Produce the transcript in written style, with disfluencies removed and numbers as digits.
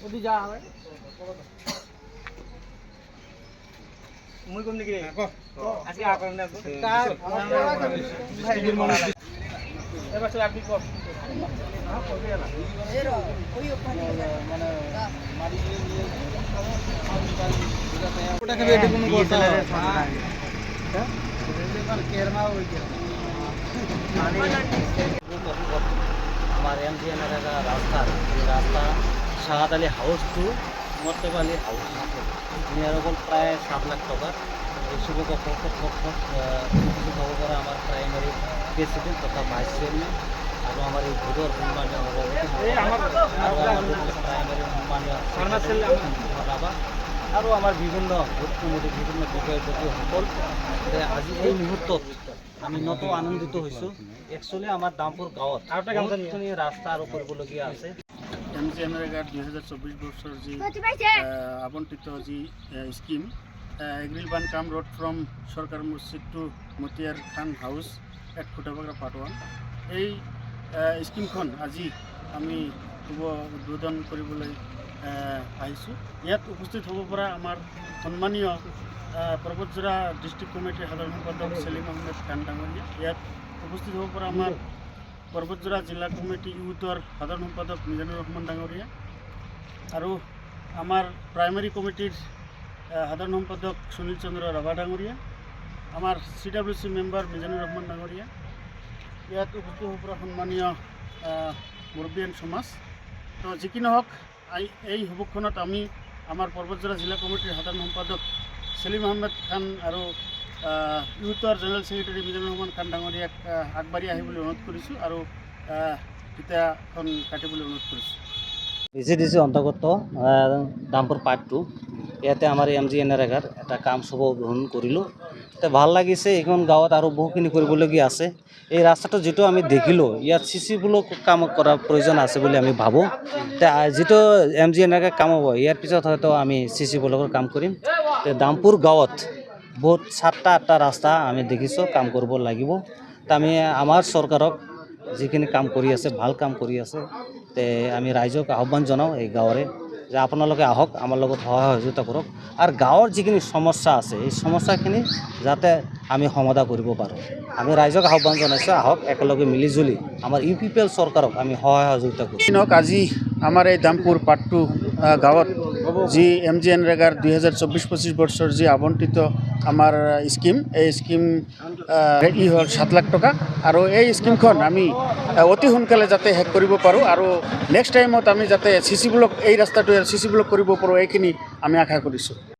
ওদি যা হবে মুই কোন দিকে আজকে আপনার না কার ভাইয়ের মনে এবার চল আপনি কর এর ওই ওখানে মানে মারি নিয়ে ওটা খাবে এটা কোনো কথা না হ্যাঁ এবার কেরমা হই গেল हमारे एमजी नगर का रास्ता ये रास्ता Shahad Ali house to Martab Ali house এরকম প্রায় 7 লাখ টাকা এই শুভ খবর আমার প্রাইমারি প্রেসিডেন্ট তথা ভাইস চেয়ারম্যান আর আমার এই ভোটর প্রাইমারি বাবা আৰু আমাৰ বিভিন্ন ভোট কমিটি বিভিন্ন বিষয়বস্তু সকল আজি এই মুহূৰ্তত আমি নত আনন্দিত হৈছোঁ। একচুৱেলি আমাৰ দামপুৰ গাঁৱত ৰাস্তা আৰু কৰিবলগীয়া আছে। এমজি নৰেগাৰ 2024 বৰ্ষৰ যি আবণ্টিত যি স্কিম এগ্ৰিল বান কাম ৰোড ফ্ৰম চৰকাৰ মছজিদ to Motiar Khan house at Khutabagra part 1 এই স্কিমখন আজি আমি শুভ উদ্বোধন কৰিবলৈ আহিছোঁ। ইয়াত উপস্থিত হ'ব পৰা আমাৰ সন্মানীয় পৰ্বতজোৰা ডিষ্ট্ৰিক্ট কমিটিৰ সাধাৰণ সম্পাদক সেলিম আহমেদ খান ডাঙৰীয়া, ইয়াত উপস্থিত হ'ব পৰা আমাৰ পৰ্বতজোৰা জিলা কমিটি ইউথৰ সাধাৰণ সম্পাদক মিজানুৰ ৰহমান ডাঙৰীয়া আৰু আমাৰ প্ৰাইমাৰী কমিটিৰ সাধাৰণ সম্পাদক সুনীল চন্দ্ৰ ৰাভা ডাঙৰীয়া, আমাৰ CWC মেম্বাৰ মিজানুৰ ৰহমান ডাঙৰীয়া, ইয়াত উপস্থিত হ'ব পৰা সন্মানীয় মুৰব্বীয়ান সমাজ। তো যি কি নহওক এই সভাখনত আমি আমাৰ পৰ্বতজোৰা জিলা কমিটিৰ সাধাৰণ সম্পাদক সেলিম আহমেদ খান আৰু ইউথৰ জেনেৰেল ছেক্ৰেটাৰী মিজানুৰ ৰহমান খান ডাঙৰীয়াক আগবাঢ়ি আহিবলৈ অনুৰোধ কৰিছোঁ আৰু কিতাপখন কাটিবলৈ অনুৰোধ কৰিছোঁ। VCDC অন্তৰ্গত দামপুৰ পাৰ্ট 2 ইয়াতে আমাৰ MG নৰেগাৰ এটা কাম শুভ উদ্বোধন কৰিলোঁ। তো ভাল লাগিছে। এইখন গাঁৱত আৰু বহুখিনি কৰিবলগীয়া আছে। এই ৰাস্তাটো যিটো আমি দেখিলোঁ ইয়াত CC ব্লক কাম কৰাৰ প্ৰয়োজন আছে বুলি আমি ভাবোঁ। যিটো MG নৰেগাৰ কাম হ'ব ইয়াৰ পিছত হয়তো আমি CC ব্লকৰ কাম কৰিম। দামপুৰ গাঁৱত বহুত 7টা-8টা ৰাস্তা আমি দেখিছোঁ কাম কৰিব লাগিব। তো আমি আমাৰ চৰকাৰক যিখিনি কাম কৰি আছে ভাল কাম কৰি আছে তে আমি ৰাইজক আহ্বান জনাওঁ এই গাঁৱৰে যে আপোনালোকে আহক আমাৰ লগত সহায় সহযোগিতা কৰক আৰু গাঁৱৰ যিখিনি সমস্যা আছে এই সমস্যাখিনি যাতে আমি সমাধান কৰিব পাৰোঁ। আমি ৰাইজক আহ্বান জনাইছোঁ আহক একেলগে মিলিজুলি আমাৰ UPPL চৰকাৰক আমি সহায় সহযোগিতা কৰোঁ। আজি আমাৰ এই দামপুৰ পাৰ্ট 2 গাঁৱত যি MG নৰেগাৰ 2024-25 বৰ্ষৰ যি আবণ্টিত আমাৰ স্কিম এই স্কিম হ'ল 7 লাখ টকা আৰু এই স্কিমখন আমি অতি সোনকালে যাতে শেষ কৰিব পাৰোঁ আৰু নেক্সট টাইমত আমি যাতে CC ব্লক এই ৰাস্তাটোৱে CC ব্লক কৰিব পাৰোঁ এইখিনি আমি আশা কৰিছোঁ।